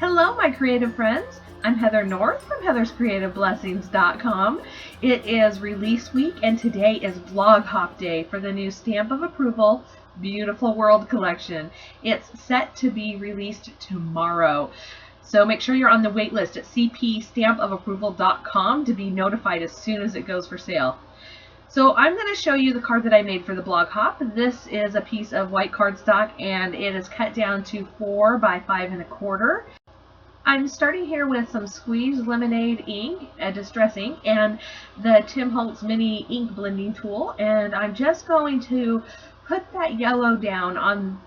Hello, my creative friends. I'm Heather North from heatherscreativeblessings.com. It is release week, and today is Blog Hop Day for the new Stamp of Approval Beautiful World collection. It's set to be released tomorrow. So make sure you're on the wait list at cpstampofapproval.com to be notified as soon as it goes for sale. So I'm going to show you the card that I made for the blog hop. This is a piece of white cardstock, and it is cut down to 4 by 5 1/4. I'm starting here with some squeezed lemonade ink, a distress ink, and the Tim Holtz mini ink blending tool, and I'm just going to put that yellow down on,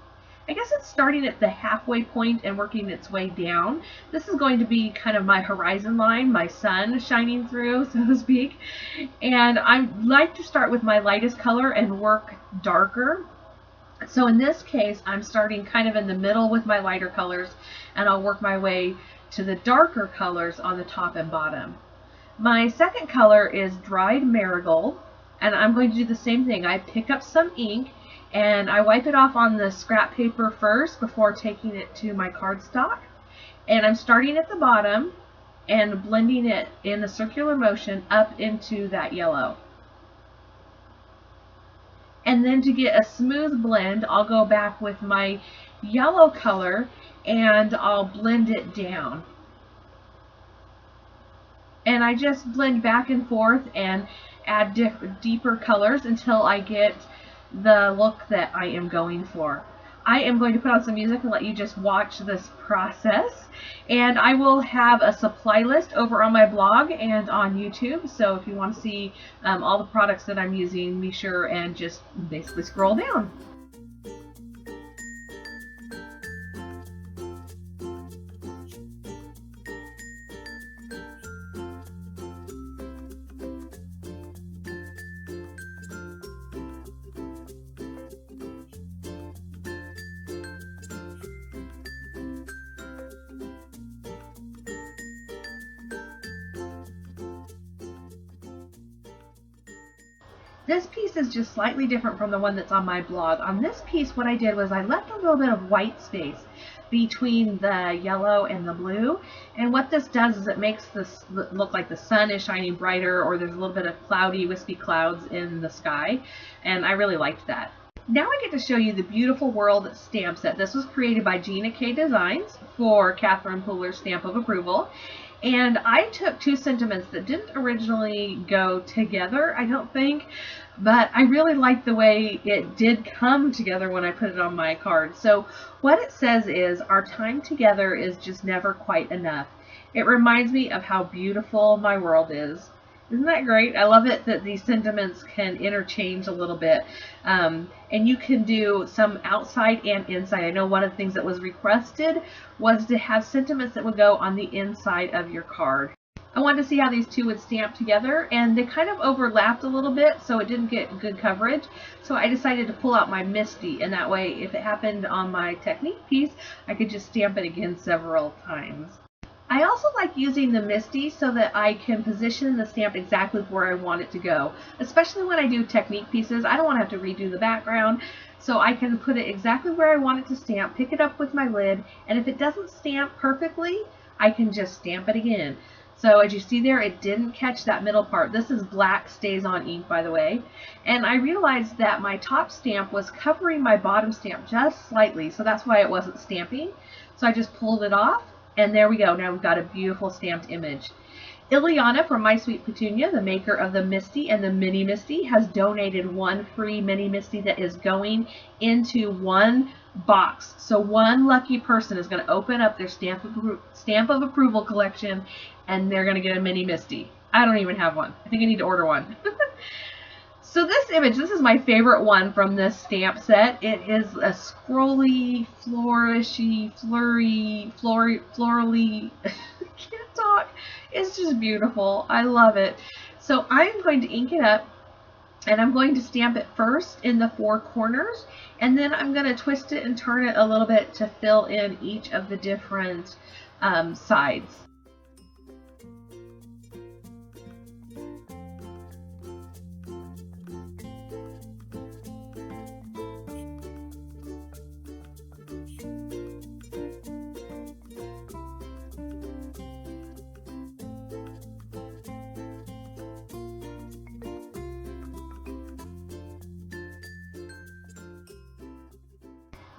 I guess it's starting at the halfway point and working its way down. This is going to be kind of my horizon line, my sun shining through, so to speak. And I like to start with my lightest color and work darker. So in this case, I'm starting kind of in the middle with my lighter colors, and I'll work my way to the darker colors on the top and bottom. My second color is dried marigold, and I'm going to do the same thing. I pick up some ink and I wipe it off on the scrap paper first before taking it to my cardstock. And I'm starting at the bottom and blending it in a circular motion up into that yellow. And then to get a smooth blend, I'll go back with my yellow color and I'll blend it down. And I just blend back and forth and add deeper colors until I get the look that I am going for. I am going to put on some music and let you just watch this process. And I will have a supply list over on my blog and on YouTube. So if you want to see all the products that I'm using, be sure and just basically scroll down. This piece is just slightly different from the one that's on my blog. On this piece, what I did was I left a little bit of white space between the yellow and the blue. And what this does is it makes this look like the sun is shining brighter, or there's a little bit of cloudy, wispy clouds in the sky. And I really liked that. Now I get to show you the Beautiful World stamp set. This was created by Gina Designs for Catherine Pooler's Stamp of Approval. And I took two sentiments that didn't originally go together, I don't think, but I really liked the way it did come together when I put it on my card. So what it says is, our time together is just never quite enough. It reminds me of how beautiful my world is. Isn't that great? I love it that these sentiments can interchange a little bit. And you can do some outside and inside. I know one of the things that was requested was to have sentiments that would go on the inside of your card. I wanted to see how these two would stamp together, and they kind of overlapped a little bit, so it didn't get good coverage. So I decided to pull out my Misty, and that way if it happened on my Technique piece, I could just stamp it again several times. I also like using the Misty so that I can position the stamp exactly where I want it to go. Especially when I do Technique pieces, I don't want to have to redo the background. So I can put it exactly where I want it to stamp, pick it up with my lid, and if it doesn't stamp perfectly, I can just stamp it again. So as you see there, it didn't catch that middle part. This is black Stays-On ink, by the way. And I realized that my top stamp was covering my bottom stamp just slightly, so that's why it wasn't stamping. So I just pulled it off. And there we go. Now we've got a beautiful stamped image. Ileana from My Sweet Petunia, the maker of the Misty and the Mini Misty, has donated one free Mini Misty that is going into one box. So one lucky person is going to open up their Stamp of Approval collection, and they're going to get a Mini Misty. I don't even have one. I think I need to order one. So this image, this is my favorite one from this stamp set. It is a scrolly, florally, can't talk. It's just beautiful. I love it. So I'm going to ink it up, and I'm going to stamp it first in the four corners, and then I'm going to twist it and turn it a little bit to fill in each of the different sides.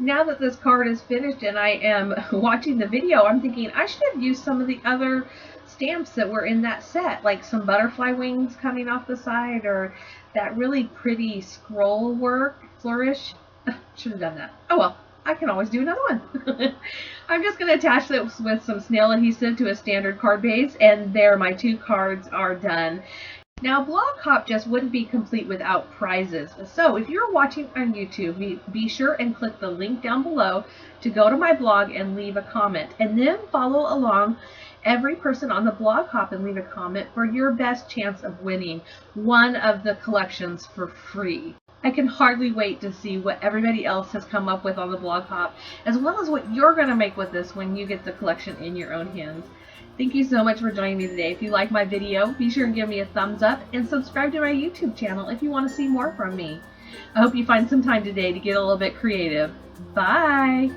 Now that this card is finished and I am watching the video, I'm thinking I should have used some of the other stamps that were in that set, like some butterfly wings coming off the side, or that really pretty scroll work flourish. Should have done that. Oh well, I can always do another one. I'm just going to attach this with some snail adhesive to a standard card base, and there my 2 cards are done. Now, Blog Hop just wouldn't be complete without prizes. So if you're watching on YouTube, be sure and click the link down below to go to my blog and leave a comment. And then follow along every person on the Blog Hop and leave a comment for your best chance of winning one of the collections for free. I can hardly wait to see what everybody else has come up with on the Blog Hop, as well as what you're going to make with this when you get the collection in your own hands. Thank you so much for joining me today. If you like my video, be sure and give me a thumbs up and subscribe to my YouTube channel if you want to see more from me. I hope you find some time today to get a little bit creative. Bye!